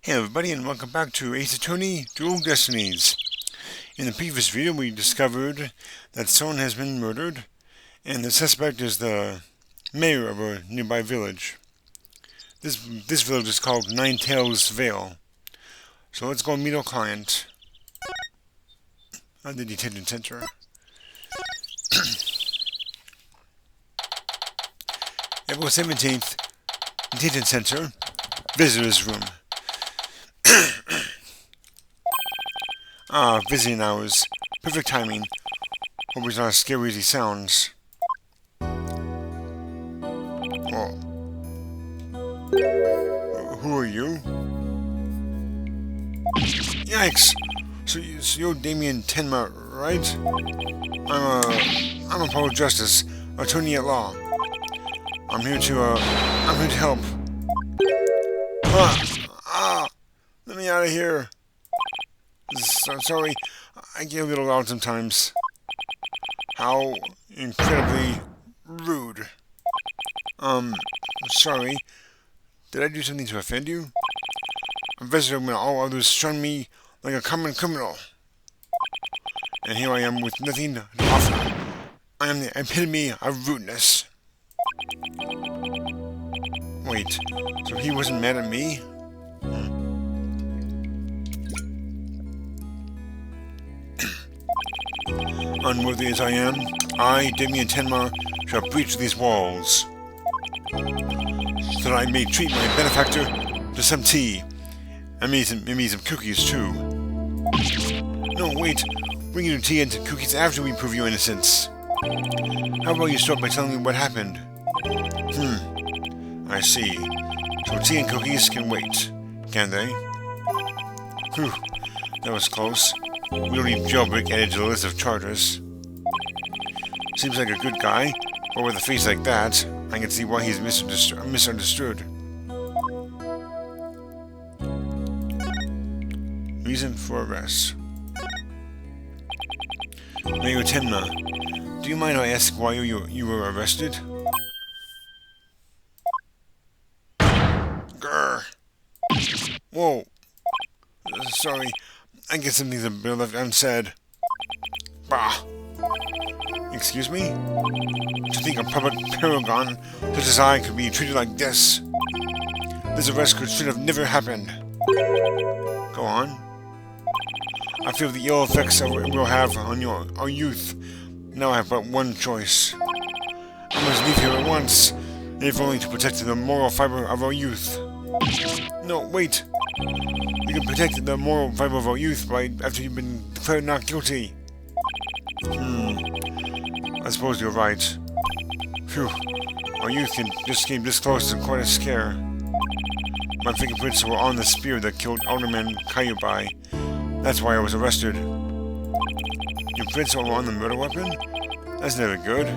Hey everybody, and welcome back to Ace Attorney Dual Destinies. In the previous video we discovered that someone has been murdered and the suspect is the mayor of a nearby village. This village is called Nine Tails Vale. So let's go meet our client at the detention center. April 17th, detention center, visitors room. Visiting hours. Perfect timing. Hope he's not as scary as he sounds. Oh. Who are you? Yikes! So you're Damien Tenma, right? I'm a public justice, attorney at law. I'm here to help. Let me out of here. I'm sorry, I get a little loud sometimes. How incredibly rude. Sorry. Did I do something to offend you? A visitor when all others shun me like a common criminal. And here I am with nothing to offer. I am the epitome of rudeness. Wait, so he wasn't mad at me? Unworthy as I am, I, Damien Tenma, shall breach these walls, so that I may treat my benefactor to some tea, and maybe some cookies too. No, wait, bring you tea and cookies after we prove your innocence. How about you start by telling me what happened? I see. So tea and cookies can wait, can they? Whew, that was close. We don't need jailbreak added to the list of charges. Seems like a good guy, but with a face like that, I can see why he's misunderstood. Reason for arrest. Mayor Tenma, do you mind I ask why you were arrested? Grr. Whoa. Sorry. I guess something's a bit left unsaid. Bah. Excuse me? To think a public paragon such as I could be treated like this. This arrest should have never happened. Go on. I feel the ill effects it will have on our youth. Now I have but one choice. I must leave here at once, if only to protect the moral fiber of our youth. No, wait. You can protect the moral fiber of our youth after you've been declared not guilty. I suppose you're right. Phew. Our youth just came this close to quite a scare. My fingerprints were on the spear that killed Alderman Kayubai. That's why I was arrested. Your prints were on the murder weapon? That's never good.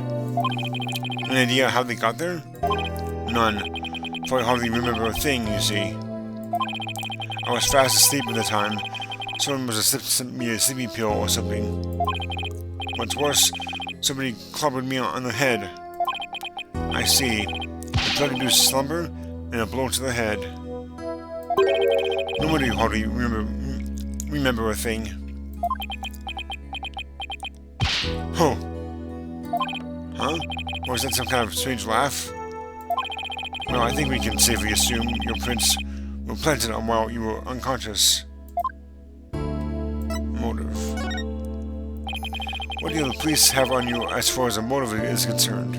Any idea how they got there? None. For I hardly remember a thing, you see. I was fast asleep at the time. Someone must have slipped me a sleeping pill or something. What's worse, somebody clobbered me on the head. I see. A drug-induced slumber and a blow to the head. No wonder you hardly remember a thing. Oh. Huh? Or is that some kind of strange laugh? Well, I think we can safely assume your prints were planted on while you were unconscious. Motive. What do the police have on you as far as a motive is concerned?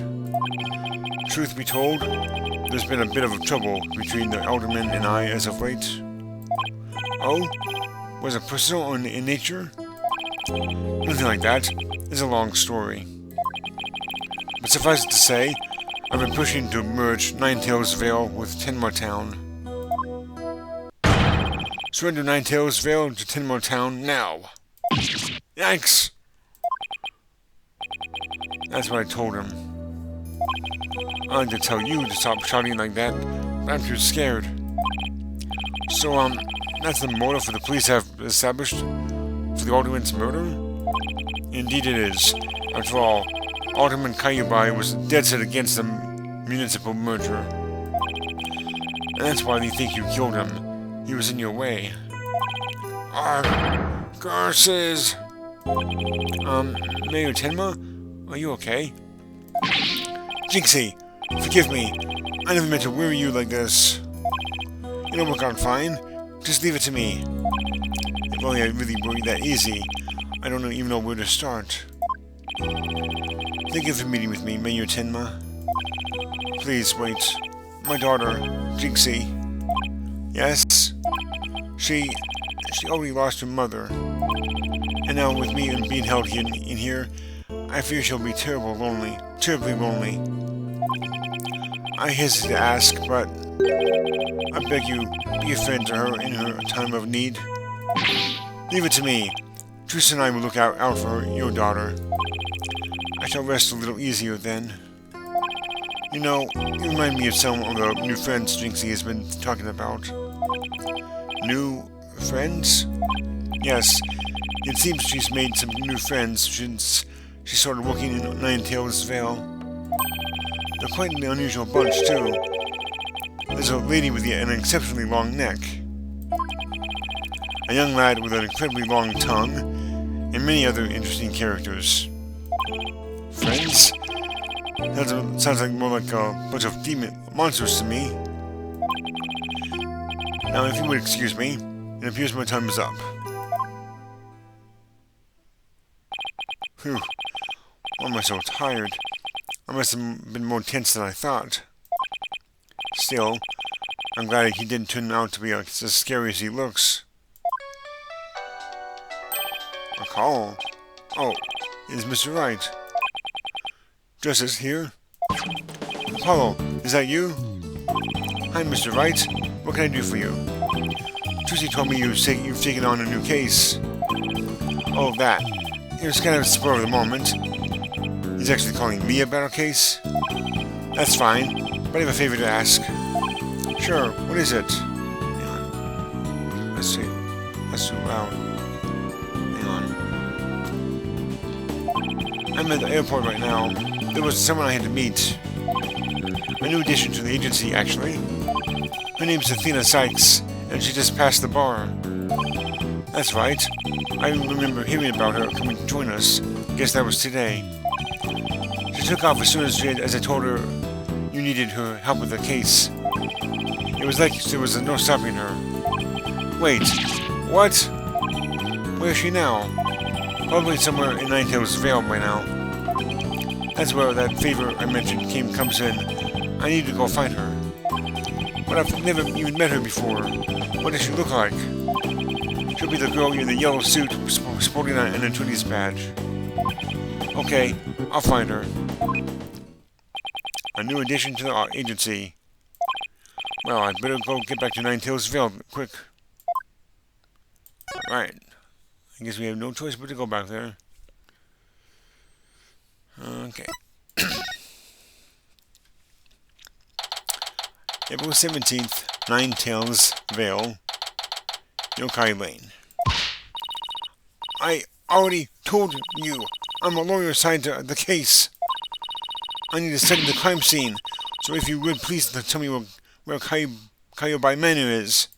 Truth be told, there's been a bit of trouble between the alderman and I as of late. Oh? Was it personal in nature? Nothing like that. It's a long story. But suffice it to say, I've been pushing to merge Nine Tails Vale with Tenma Town. Surrender Nine Tails Vale to Tenma Town now. Yikes! That's what I told him. I like to tell you to stop shouting like that, but I'm too scared. So, that's the motive for the police have established for the Alderman's murder? Indeed it is. After all, Alderman Kayubai was dead set against the municipal merger. And that's why they think you killed him. He was in your way. Curses! Mayor Tenma? Are you okay? Jinxie! Forgive me. I never meant to worry you like this. It'll work out fine. Just leave it to me. If only I really were that easy. I don't even know where to start. Thank you for meeting with me, Mayor Tenma. Please wait. My daughter, Jinxie. Yes? She already lost her mother. And now with me and being held in here, I fear she'll be terribly lonely. I hesitate to ask, but I beg you, be a friend to her in her time of need. Leave it to me. Tristan and I will look out for your daughter. I shall rest a little easier then. You know, you remind me of some of the new friends Jinxie has been talking about. New friends? Yes, it seems she's made some new friends since she started working in Ninetales Vale. They're quite an unusual bunch, too. There's a lady with an exceptionally long neck, a young lad with an incredibly long tongue, and many other interesting characters. Friends? That sounds like more like a bunch of demon monsters to me. Now, if you would excuse me, it appears my time is up. Whew. Why am I so tired? I must have been more tense than I thought. Still, I'm glad he didn't turn out to be as scary as he looks. A call? Oh, it's Mr. Wright. Justice here? Apollo, is that you? Hi, Mr. Wright. What can I do for you? Tracy told me you've taken on a new case. Oh, that. It was kind of a spur of the moment. He's actually calling me about a case? That's fine, but I have a favor to ask. Sure, what is it? Hang on. Let's see. That's too loud. Hang on. I'm at the airport right now. There was someone I had to meet. A new addition to the agency, actually. Her name's Athena Sykes, and she just passed the bar. That's right. I remember hearing about her coming to join us. Guess that was today. She took off as soon as I told her you needed her help with the case. It was like there was no stopping her. Wait, what? Where is she now? Probably somewhere in Ninetales Vale by now. That's where that favor I mentioned comes in. I need to go find her. But I've never even met her before. What does she look like? She'll be the girl in the yellow suit sporting an attorney's badge. Okay, I'll find her. A new addition to the agency. Well, I'd better go get back to Ninetales Vale quick. Alright. I guess we have no choice but to go back there. Okay. April 17th, Ninetales Vale, Yokai Lane. I already told you, I'm a lawyer assigned to the case. I need to study the crime scene, so if you would please tell me where Kaiobai Manor is.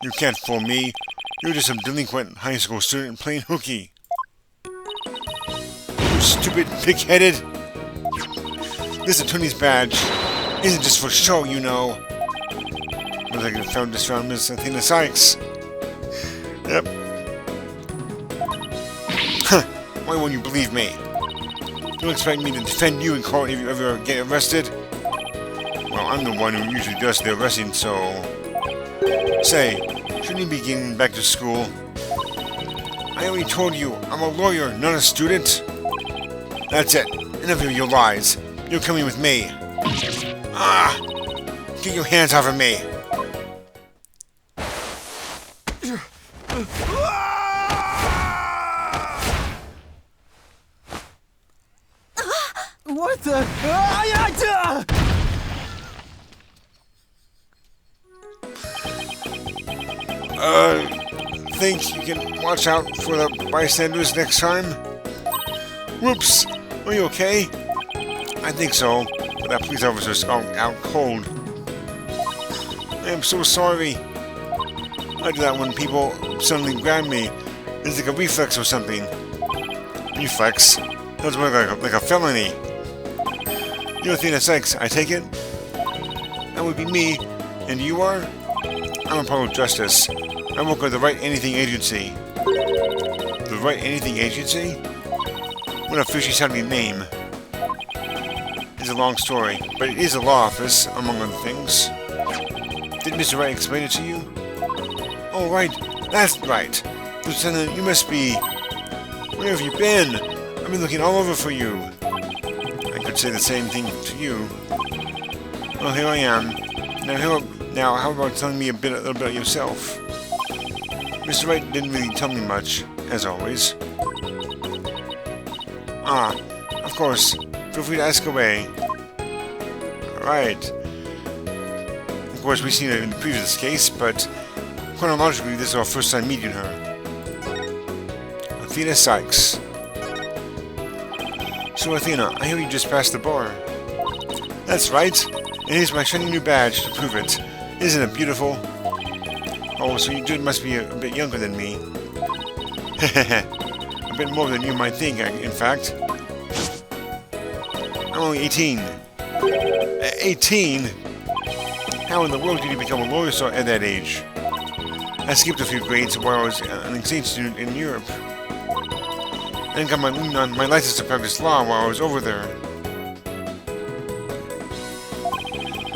You can't fool me. You're just some delinquent high school student playing hooky. You stupid pig-headed. This attorney's badge isn't just for show, you know. Looks like I found Miss Athena Sykes. Yep. Huh. Why won't you believe me? Don't expect me to defend you in court if you ever get arrested. Well, I'm the one who usually does the arresting, so... Say, shouldn't you be getting back to school? I already told you, I'm a lawyer, not a student. That's it. Enough of your lies. You're coming with me. Ah! Get your hands off of me! What the? Think you can watch out for the bystanders next time? Whoops! Are you okay? I think so, but that police officer's out cold. I am so sorry. I do that when people suddenly grab me. It's like a reflex or something. Reflex? That's more like a felony. You're Athena Sykes, I take it? That would be me. And you are? I'm a public justice. I work at the Right Anything Agency. The Right Anything Agency? What a fishy sounding name. It's a long story, but it is a law office, among other things. Did Mr. Wright explain it to you? Oh, right. That's right. Lieutenant, you must be... Where have you been? I've been looking all over for you. I could say the same thing to you. Well, here I am. Now, how about telling me a little bit yourself? Mr. Wright didn't really tell me much, as always. Ah, of course. Feel free to ask away. Alright. Of course, we've seen it in the previous case, but chronologically, this is our first time meeting her. Athena Sykes. So, Athena, I hear you just passed the bar. That's right. And here's my shiny new badge to prove it. Isn't it beautiful? Oh, so you must be a bit younger than me. A bit more than you might think, in fact. I'm only 18. 18? How in the world did you become a lawyer at that age? I skipped a few grades while I was an exchange student in Europe. And got my license to practice law while I was over there.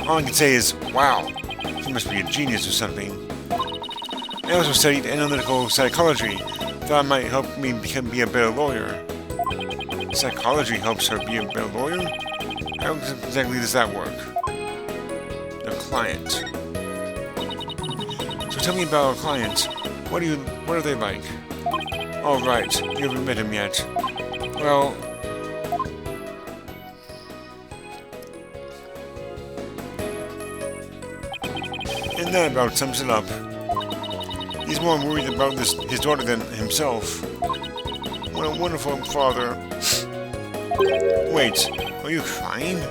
All I can say is, wow, you must be a genius or something. I also studied analytical psychology. Thought it might help me be a better lawyer. Psychology helps her be a better lawyer? How exactly does that work? The client. So tell me about our client. What are they like? Oh right, you haven't met him yet. Well... And that about sums it up. He's more worried about his daughter than himself. What a wonderful father. Wait, are you crying?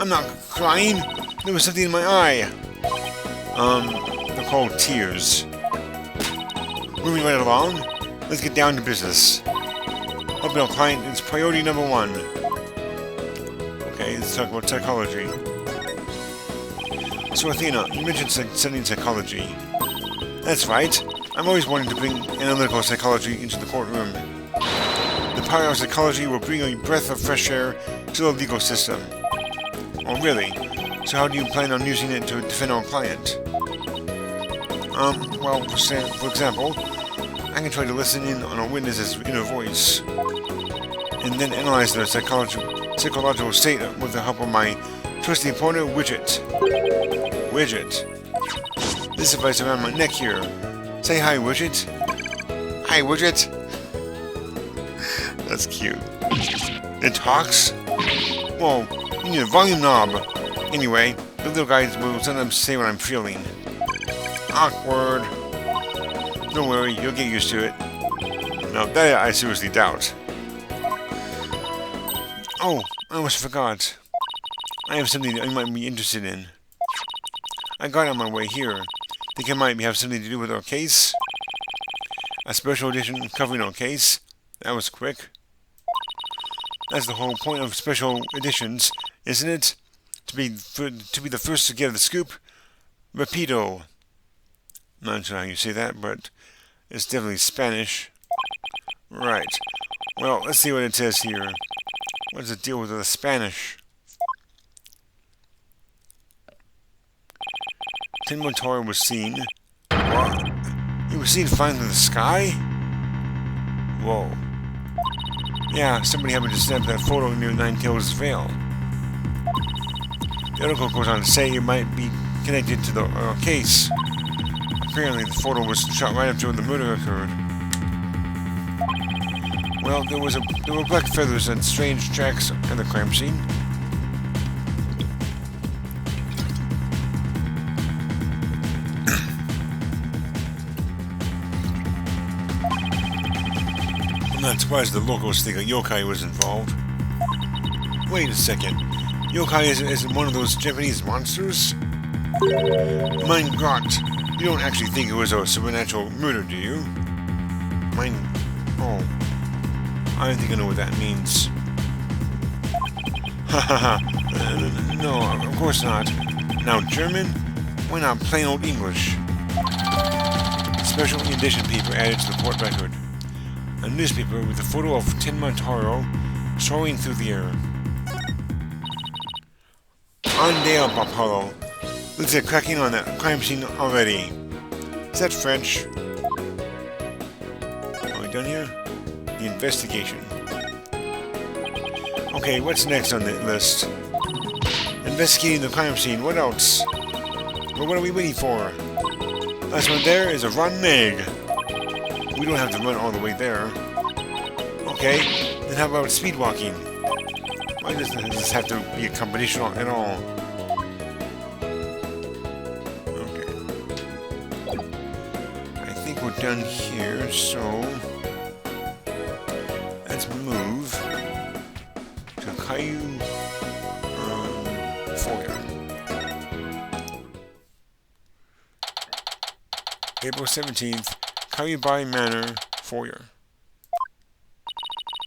I'm not crying. There was something in my eye. They're called tears. Moving right along, let's get down to business. Helping our client is priority number 1. Okay, let's talk about psychology. So Athena, you mentioned studying psychology. That's right. I'm always wanting to bring analytical psychology into the courtroom. The power of psychology will bring a breath of fresh air to the legal system. Oh, really? So how do you plan on using it to defend our client? Well, for example, I can try to listen in on a witness's inner voice, and then analyze their psychological state with the help of my trusty pointer widget. This device around my neck here. Say hi, widget. Hi, widget. That's cute. It talks? Whoa, you need a volume knob. Anyway, the little guys will sometimes say what I'm feeling. Awkward. Don't worry, you'll get used to it. No, that I seriously doubt. Oh, I almost forgot. I have something that you might be interested in. I got it on my way here. Think it might have something to do with our case? A special edition covering our case? That was quick. That's the whole point of special editions, isn't it? To be the first to get the scoop? Rapido. Not sure how you say that, but it's definitely Spanish. Right. Well, let's see what it says here. What does it deal with the Spanish? Tin Motor was seen. What? He was seen flying through the sky? Whoa. Yeah, somebody happened to snap that photo near Ninetails' Vale. The article goes on to say it might be connected to the case. Apparently, the photo was shot right after the murder occurred. Well, there were black feathers and strange tracks at the crime scene. I'm not surprised the locals think a yokai was involved. Wait a second. Yokai isn't one of those Japanese monsters? Mein Gott. You don't actually think it was a supernatural murder, do you? Mine... Oh. I don't think I know what that means. Hahaha. No, of course not. Now German? Why not plain old English? Special edition paper added to the court record. A newspaper with a photo of Tenma Taro soaring through the air. On Dale, Apollo. Looks like cracking on that crime scene already. Is that French? Are we done here? The investigation. Okay, what's next on the list? Investigating the crime scene. What else? Well, what are we waiting for? Last one there is a run Meg. We don't have to run all the way there. Okay, then how about speed walking? Why does this have to be a competition at all? Okay. I think we're done here, so let's move to Caillou Foyer. April 17th, Caillou Manor Foyer.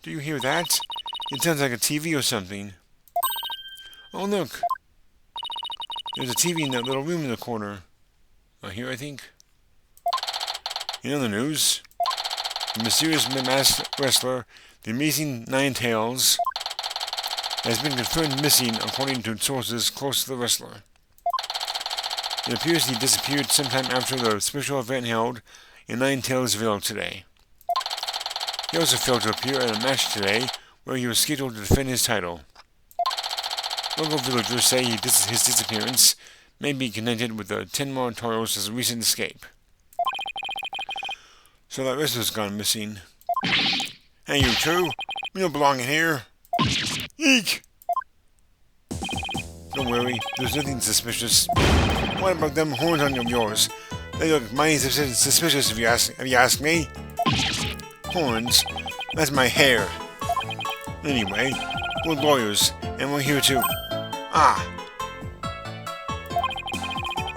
Do you hear that? It sounds like a TV or something. Oh, look. There's a TV in that little room in the corner. Here, I think. In other news, the mysterious masked wrestler, the Amazing Nine Tails, has been confirmed missing according to sources close to the wrestler. It appears he disappeared sometime after the special event held in Nine Tailsville today. He also failed to appear at a match today where he was scheduled to defend his title. Local villagers say his disappearance may be connected with the Tenma Taro's recent escape. So that wrestler's gone missing. Hey, you two! You don't belong in here! Eek! Don't worry, there's nothing suspicious. What about them horns on yours? They look mighty suspicious if you ask me. Horns? That's my hair. Anyway, we're lawyers, and we're here to... Ah!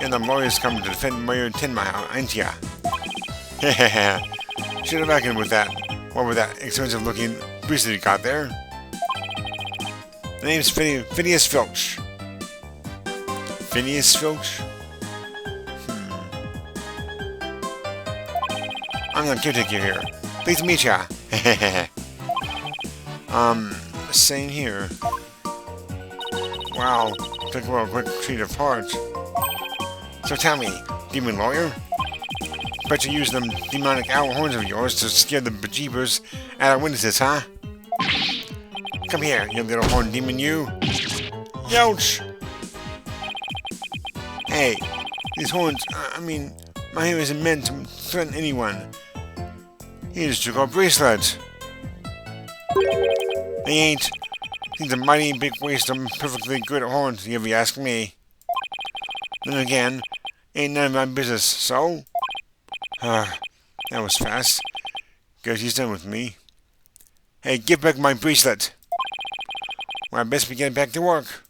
And the lawyers come to defend Mayor Tenma, ain't ya? Hehehe. Should have reckoned with that. What with that expensive-looking bracelet you got there? The name's Phineas Filch. Phineas Filch? I'm the caretaker here. Pleased to meet ya. Same here. Wow, took a quick treat of heart. So tell me, demon lawyer? Bet you use them demonic owl horns of yours to scare the bejeebers out of witnesses, huh? Come here, you little horn demon, you. Youch! Hey, these horns, my hair isn't meant to threaten anyone. He just took our bracelet. They ain't. He's a mighty big waste of perfectly good horns, if you ask me. Then again, ain't none of my business, so? That was fast. Guess he's done with me. Hey, give back my bracelet. Well, I best be getting back to work.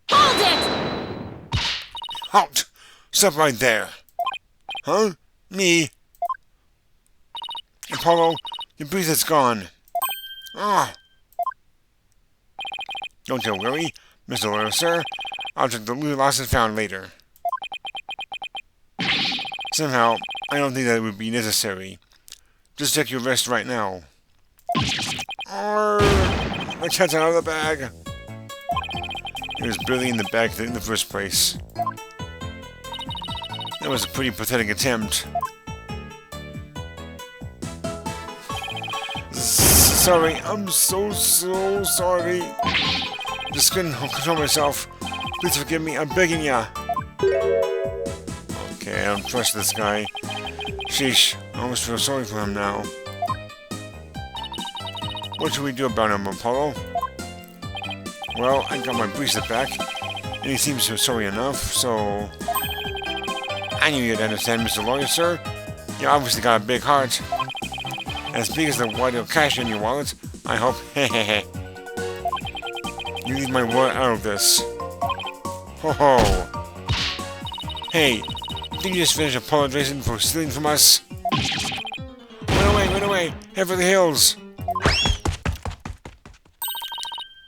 Hold it! Halt! Stop right there. Huh? Me? Apollo, your bracelet's gone. Ah! Don't you worry, Mr. Lawyer, sir. I'll check the lost and found later. Somehow, I don't think that would be necessary. Just check your vest right now. My cat's out of the bag. It was barely in the bag in the first place. That was a pretty pathetic attempt. Sorry, I'm so sorry. Just couldn't control myself. Please forgive me, I'm begging ya. Okay, I don't trust this guy. Sheesh, I almost feel sorry for him now. What should we do about him, Apollo? Well, I got my bracelet back, and he seems sorry enough, so... I knew you'd understand, Mr. Lawyer, sir. You obviously got a big heart. As big as the white cash in your wallet, I hope. Hehehe. You need my wallet out of this. Ho ho! Hey, Did you just finish apologizing for stealing from us? Run away! Head for the hills!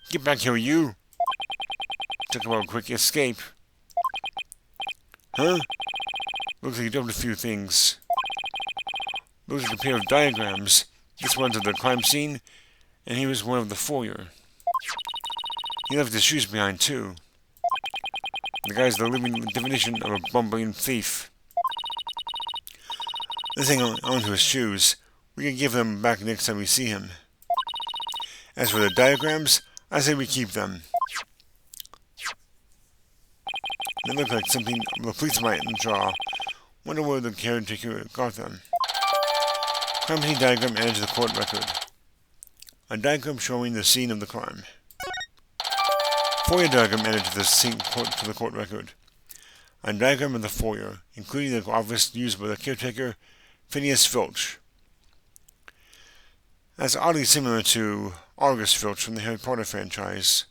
Get back here, you! Talk about a quick escape. Huh? Looks like you dumped a few things. Looks like a pair of diagrams. This one's of the crime scene, and he was one of the foyer. He left his shoes behind, too. The guy's the living definition of a bumbling thief. Let's hang on to his shoes. We can give them back next time we see him. As for the diagrams, I say we keep them. They look like something the police might draw. Wonder where the caretaker got them. Crime scene diagram added to the court record. A diagram showing the scene of the crime. Foyer diagram added to the court record. A diagram of the foyer, including the office used by the caretaker, Phineas Filch. That's oddly similar to August Filch from the Harry Potter franchise.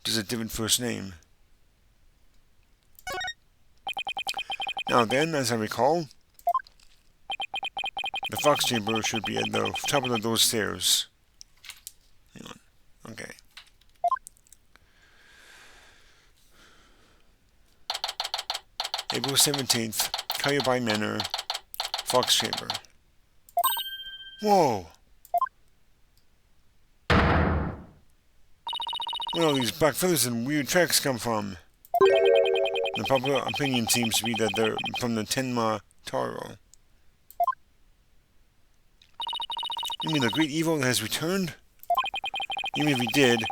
Just a different first name. Now then, as I recall, the Fox Chamber should be at the top of those stairs. Hang on. Okay. April 17th, Cayubai Manor, Fox Chamber. Whoa! Where all these black feathers and weird tracks come from? The popular opinion seems to be that they're from the Tenma Taro. You mean the great evil that has returned? Even if he did,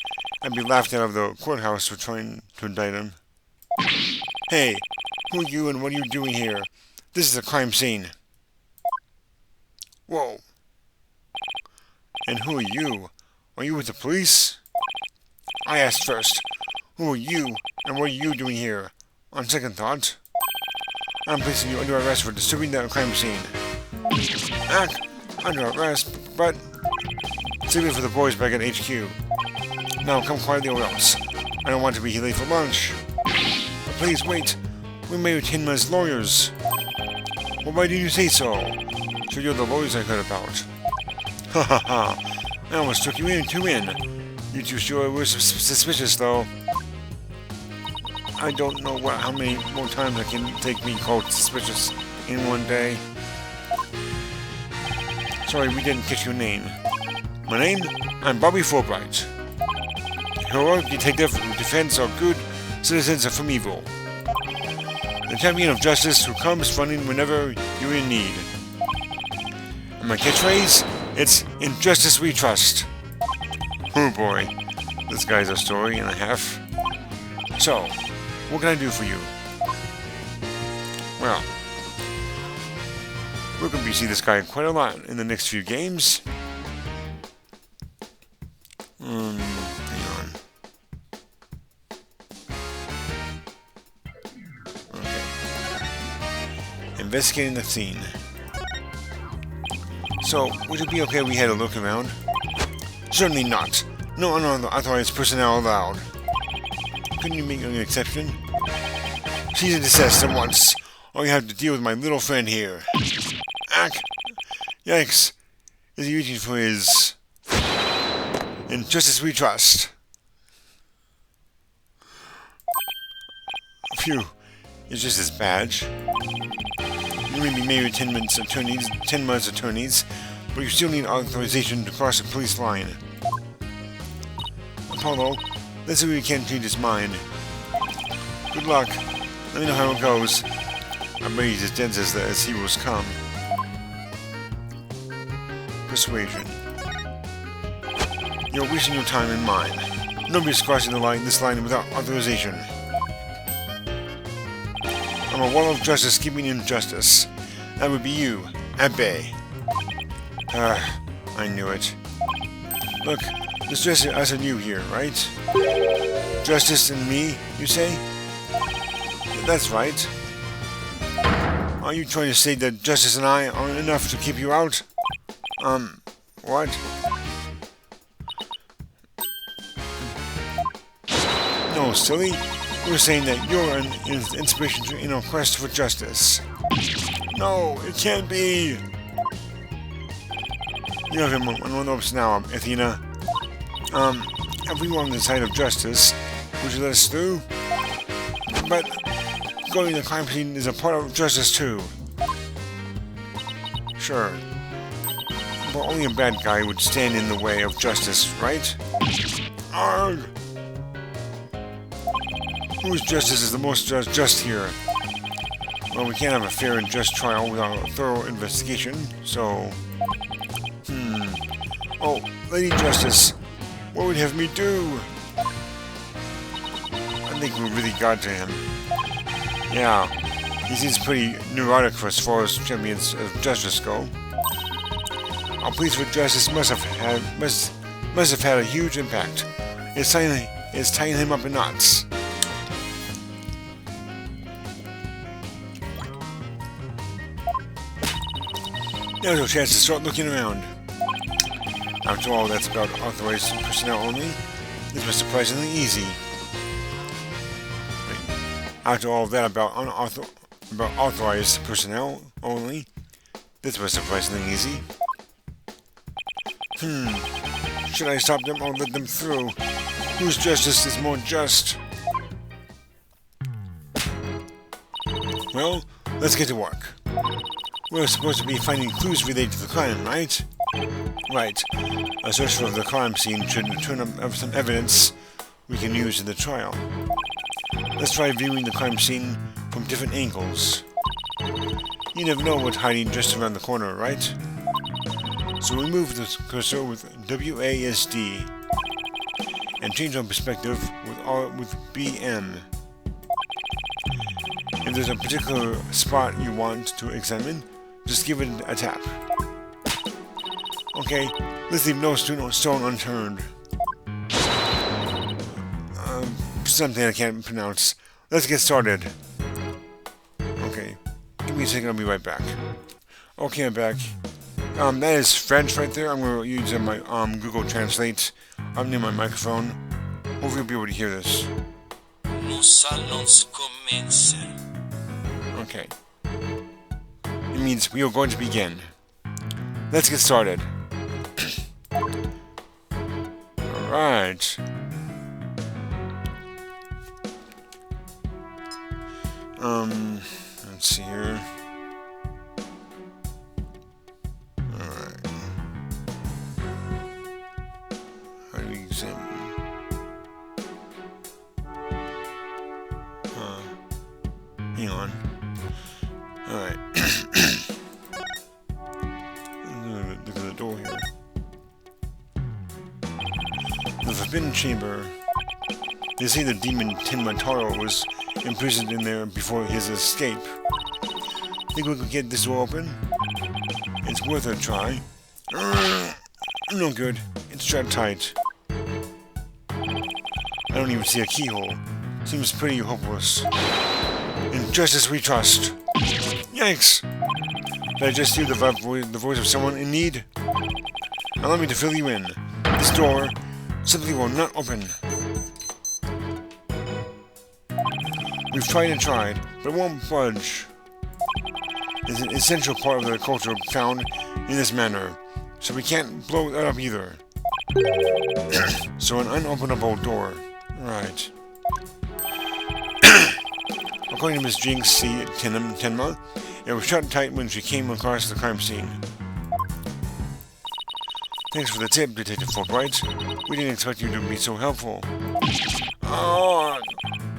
I'd be laughed out of the courthouse for trying to indict him. Hey, who are you and what are you doing here? This is a crime scene. Whoa. And who are you? Are you with the police? I asked first. Who are you and what are you doing here? On second thought, I'm placing you under arrest for disturbing that crime scene. Under arrest, but save it for the boys back at HQ. Now come quietly or else. I don't want to be late for lunch. Please wait. We may retain as lawyers. Well, why did you say so? So you're the lawyers I heard about. Ha ha ha. I almost took you in. You two sure were suspicious, though. I don't know how many more times I can take being called suspicious in one day. Sorry, we didn't catch your name. My name? I'm Bobby Fulbright. Heroic detective who defends our good citizens from evil. The champion of justice who comes running whenever you're in need. And my catchphrase? It's "In Justice We Trust." Oh boy, this guy's a story and a half. So, what can I do for you? Well, we're going to be seeing this guy quite a lot in the next few games. Hang on. Okay. Investigating the scene. So, would it be okay if we had a look around? Certainly not. No unauthorized personnel allowed. Couldn't you make an exception? Cease and desist at once, or you have to deal with my little friend here. Yikes. Is he reaching for his... "In Justice We Trust"? Phew. It's just his badge. You may be married 10 months attorneys, but you still need authorization to cross the police line. Apollo, let's see if we can change his mind. Good luck. Let me know how it goes. I bet he's as dense as heroes come. Persuasion. You're wasting your time and mine. Nobody's crossing this line without authorization. I'm a wall of justice keeping in justice. That would be you, at bay. I knew it. Look, there's just us and you here, right? Justice and me, you say? That's right. Are you trying to say that Justice and I aren't enough to keep you out? What? No, silly. We're saying that you're an inspiration in our quest for justice. No, it can't be! You have him on one of us now, Athena. If we were on the side of justice, would you let us through? But going to the crime scene is a part of justice too. Sure. But only a bad guy would stand in the way of justice, right? Arrgh! Whose justice is the most just here? Well, we can't have a fair and just trial without a thorough investigation, so... Oh, Lady Justice, what would you have me do? I think we really got to him. Yeah, he seems pretty neurotic as far as champions of justice go. Our pleas for justice must have had a huge impact. It's tying him up in knots. Now's your chance to start looking around. After all, that's about authorized personnel only. This was surprisingly easy. After all that about authorized personnel only, this was surprisingly easy. Should I stop them or let them through? Whose justice is more just? Well, let's get to work. We're supposed to be finding clues related to the crime, right? Right. A search for the crime scene should turn up some evidence we can use in the trial. Let's try viewing the crime scene from different angles. You never know what's hiding just around the corner, right? So we move the cursor with WASD and change our perspective with BM. If there's a particular spot you want to examine, just give it a tap. Okay, let's leave no stone unturned. Something I can't pronounce. Let's get started. Okay, give me a second, I'll be right back. Okay, I'm back. That is French right there. I'm going to use my Google Translate. I'm near my microphone. Hopefully you'll be able to hear this. Nous allons commencer. Okay. It means we are going to begin. Let's get started. Alright. Let's see here. Alright. How do we examine? Hang on. Alright. Look at the door here. The Forbidden Chamber. They say the demon Tinmataro was imprisoned in there before his escape. Think we could get this door open? It's worth a try. No good. It's shut tight. I don't even see a keyhole. Seems pretty hopeless. In justice we trust. Yikes! Did I just hear the voice of someone in need? Allow me to fill you in. This door simply will not open. We've tried and tried, but it won't budge. It's an essential part of the culture found in this manner, so we can't blow that up either. So an unopenable door. Right. According to Miss Jinx C. Tenma, it was shut tight when she came across the crime scene. Thanks for the tip, Detective Fulbright. We didn't expect you to be so helpful. Oh,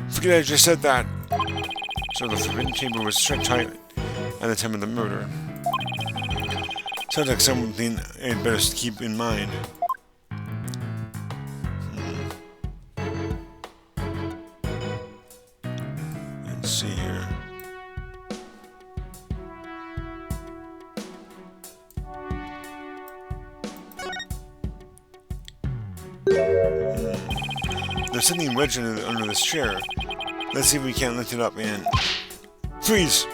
forget I just said that. So the Forbidden Chamber was shut tight at the time of the murder. Sounds like something I'd better keep in mind. Let's see here. There's something wedged under this chair. Let's see if we can't lift it up and... Freeze!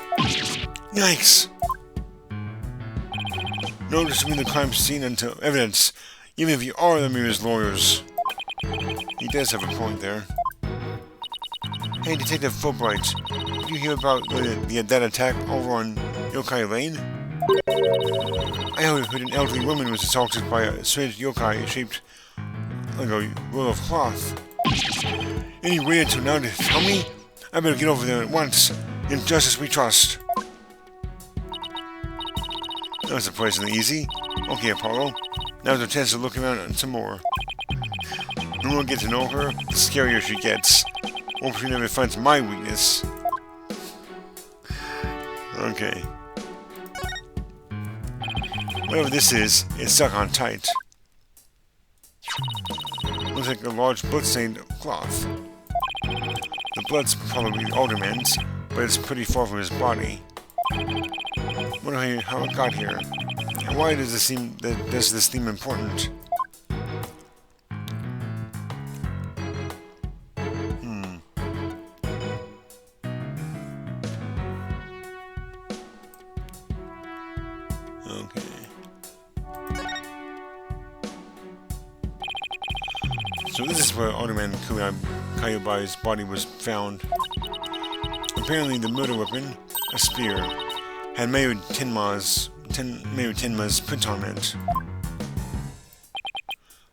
Yikes! No disturbing the crime scene until evidence, even if you are the Mirror's lawyers. He does have a point there. Hey, Detective Fulbright, did you hear about that attack over on Yokai Lane? I heard an elderly woman was assaulted by a strange yokai shaped like a roll of cloth. Any way until now to tell me? I better get over there at once. In justice we trust. That was surprisingly easy. Okay, Apollo. Now's our chance to look around some more. The more we get to know her, the scarier she gets. Hope she never finds my weakness. Okay. Whatever this is, it's stuck on tight. Looks like a large blood-stained cloth. The blood's probably the Alderman's, but it's pretty far from his body. Wonder how it got here, and why does this seem important? Okay. So this is where Alderman Kayubai's body was found. Apparently the murder weapon, a spear, had Mayu Tenma's print on it.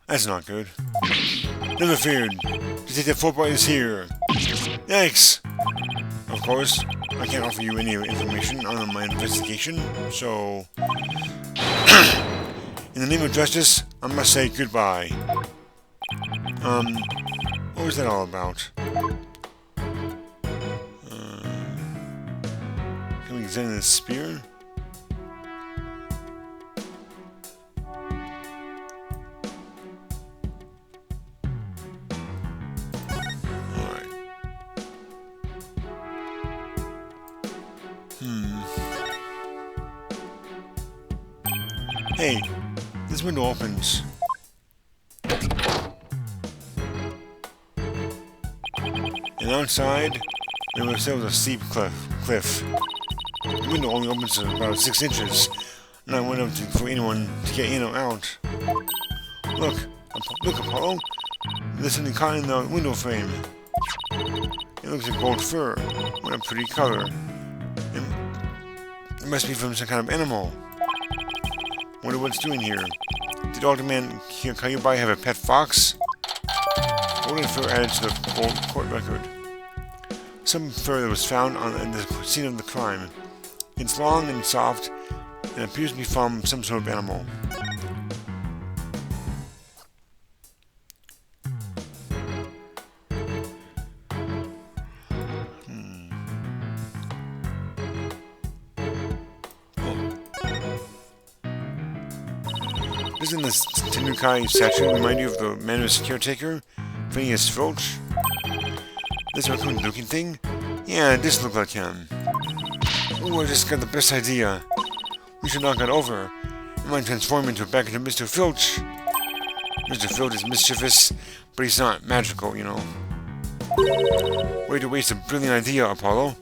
That's not good. Never feared. Detective Fulbright is here. Yikes! Of course, I can't offer you any information on my investigation, so... in the name of justice, I must say goodbye. What was that all about? Can we examine this spear? Alright. Hey, this window opens. And outside, there was a steep cliff. The window only opens about 6 inches, not wide enough for anyone to get in or out. Look, Apollo. There's something caught in the window frame. It looks like gold fur. What a pretty color. It must be from some kind of animal. Wonder what it's doing here. Did Alderman Kayubai have a pet fox? Golden fur added to the court record. Some fur that was found on the scene of the crime. It's long and soft and appears to be from some sort of animal. Doesn't this Tenukai statue remind you of the Manor's caretaker, Phineas Filch? This raccoon-looking thing? Yeah, this looks like him. Ooh, I just got the best idea. We should knock it over. It might transform back into Mr. Filch. Mr. Filch is mischievous, but he's not magical, you know. Way to waste a brilliant idea, Apollo.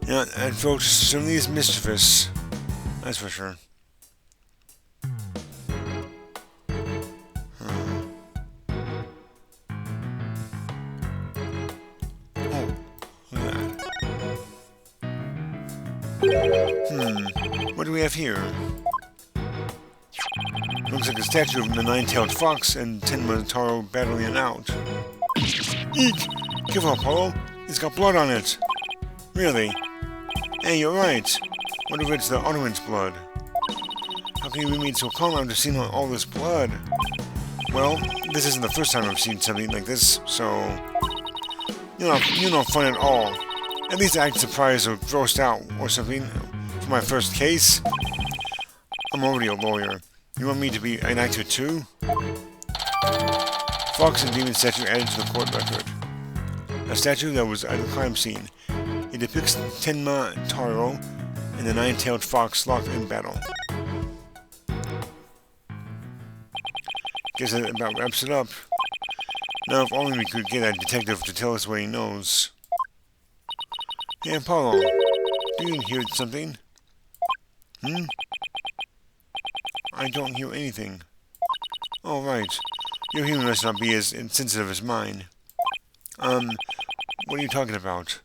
Yeah, and Filch certainly is mischievous. That's for sure. What do we have here? Looks like a statue of the nine-tailed fox and Tenma Taro battling it out. Eek! Give up, Apollo! It's got blood on it! Really? Hey, you're right. What if it's the Alderman's blood? How can you remain so calm after seeing all this blood? Well, this isn't the first time I've seen something like this, so... You're not fun at all. At least act surprised or grossed out or something. For my first case? I'm already a lawyer. You want me to be an actor too? Fox and demon statue added to the court record. A statue that was at the crime scene. It depicts Tenma Taro and the nine-tailed fox locked in battle. Guess that about wraps it up. Now if only we could get that detective to tell us what he knows. Hey Apollo, do you hear something? I don't hear anything. Oh right, Your hearing must not be as insensitive as mine. What are you talking about?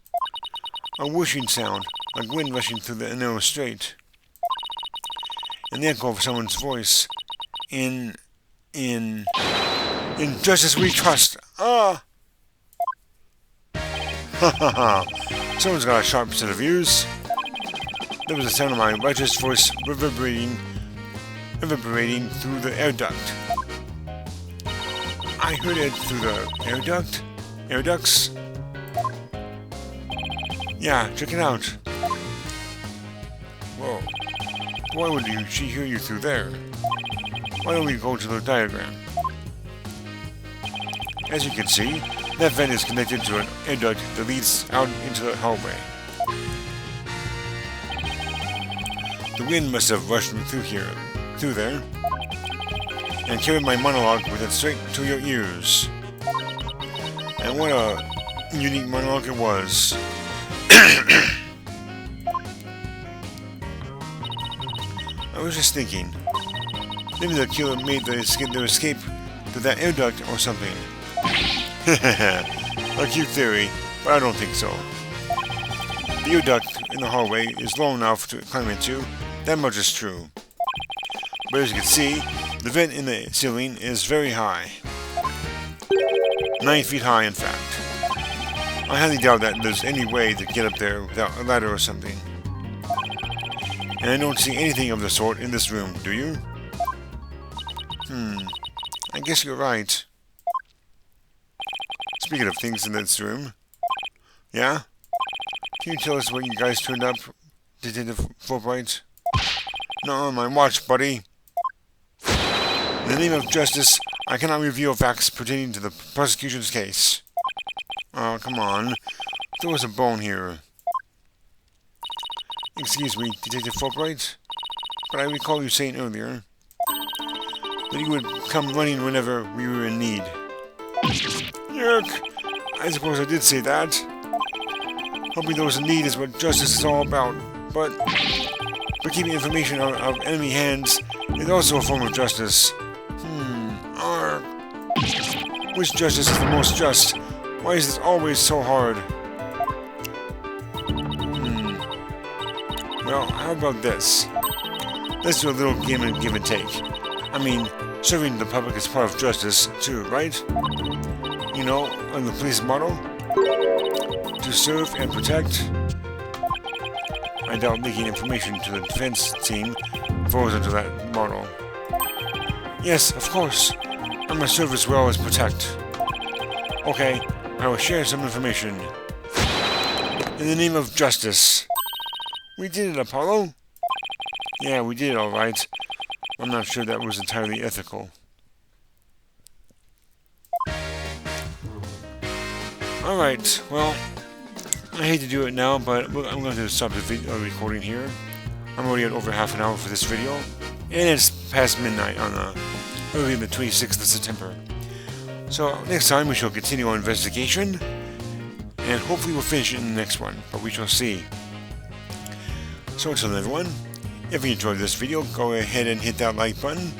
A whooshing sound, like wind rushing through the narrow strait. And the echo of someone's voice. In justice we trust. Ah! Ha ha ha. Someone's got a sharp set of ears. There was the sound of my righteous voice reverberating through the air duct. I heard it through the air duct? Air ducts? Yeah, check it out. Whoa. Why would she hear you through there? Why don't we go to the diagram? As you can see, that vent is connected to an air duct that leads out into the hallway. The wind must have rushed through there, and carried my monologue with it straight to your ears. And what a unique monologue it was. I was just thinking, maybe the killer made their escape to that air duct or something. A cute theory, but I don't think so. The air duct in the hallway is low enough to climb into, that much is true. But as you can see, the vent in the ceiling is very high. 9 feet high, in fact. I highly doubt that there's any way to get up there without a ladder or something. And I don't see anything of the sort in this room, do you? I guess you're right. Speaking of things in this room. Yeah? Can you tell us what you guys turned up, Detective Fulbright? Not on my watch, buddy. In the name of justice, I cannot reveal facts pertaining to the prosecution's case. Oh, come on. There was a bone here. Excuse me, Detective Fulbright, but I recall you saying earlier that you would come running whenever we were in need. Yuck! I suppose I did say that. Helping those in need is what justice is all about, but keeping information out of enemy hands is also a form of justice. Which justice is the most just? Why is this always so hard? Well, how about this? Let's do a little game and give and take. I mean, serving the public is part of justice, too, right? You know, on the police motto? To serve and protect? I doubt leaking information to the defense team falls into that motto. Yes, of course. I'm gonna serve as well as protect. Okay, I will share some information. In the name of justice. We did it, Apollo. Yeah, we did it all right. I'm not sure that was entirely ethical. Alright, well, I hate to do it now, but I'm going to stop the video recording here. I'm already at over half an hour for this video, and it's past midnight on early the 26th of September. So next time we shall continue our investigation, and hopefully we'll finish it in the next one, but we shall see. So until then, everyone, if you enjoyed this video, go ahead and hit that like button,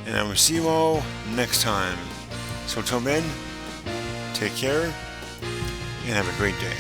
and I will see you all next time. So until then, take care, and have a great day.